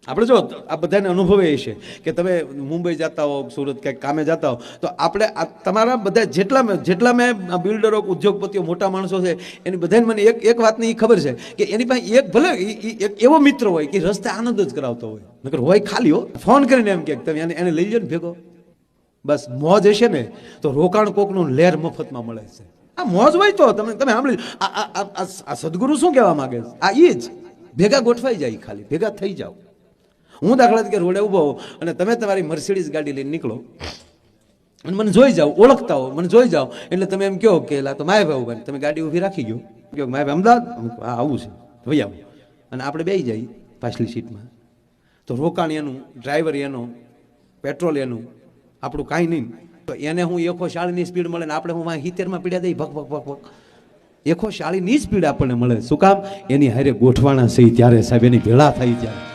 આપણે જો આ બધાને અનુભવે છે કે તમે મુંબઈ જતા હો, સુરત ક્યાંક કામે જતા હો, તો આપણે તમારા બધા જેટલા મેં બિલ્ડરો, ઉદ્યોગપતિઓ, મોટા માણસો છે, એની બધાને મને એક વાતની ખબર છે કે એની પાસે એક ભલે એક એવો મિત્ર હોય કે રસ્તે આનંદ જ કરાવતો હોય, નકર હોય ખાલી હો. ફોન કરીને એમ કે તમે એને લઈ લો ને ભેગો, બસ મોજ હશે ને તો રોકાણ કોકનું લહેર મફતમાં મળે છે. આ મોજ હોય તો તમે સાંભળી. આ સદગુરુ શું કહેવા માંગે છે? આ એ જ ભેગા ગોઠવાઈ જાય, ખાલી ભેગા થઈ જાઓ. હું દાખલા તરીકે રોડે ઊભો અને તમે તમારી મર્સિડીઝ ગાડી લઈને નીકળો અને મને જોઈ જાઓ, ઓળખતા હો, મને જોઈ જાઓ એટલે તમે એમ કહો કે લા તો માય ભાઈ ઉભા, તમે ગાડી ઊભી રાખી ગયો, કહો માય ભાઈ અમદાવાદ, હા આવું છે, ભાઈ આવું, અને આપણે બેસી જઈએ પાછલી સીટમાં. તો રોકાણ એનું, ડ્રાઈવર એનો, પેટ્રોલ એનું, આપણું કાંઈ નહીં. તો એને હું 140ની સ્પીડ મળે ને આપણે હું 70માં પીડ્યા દઈ, ભક ભક ભક ભક. 140ની સ્પીડ આપણને મળે. શું કામ? એની હારે ગોઠવાણા છે ત્યારે સાહેબ, એની ભેળા થઈ ત્યારે.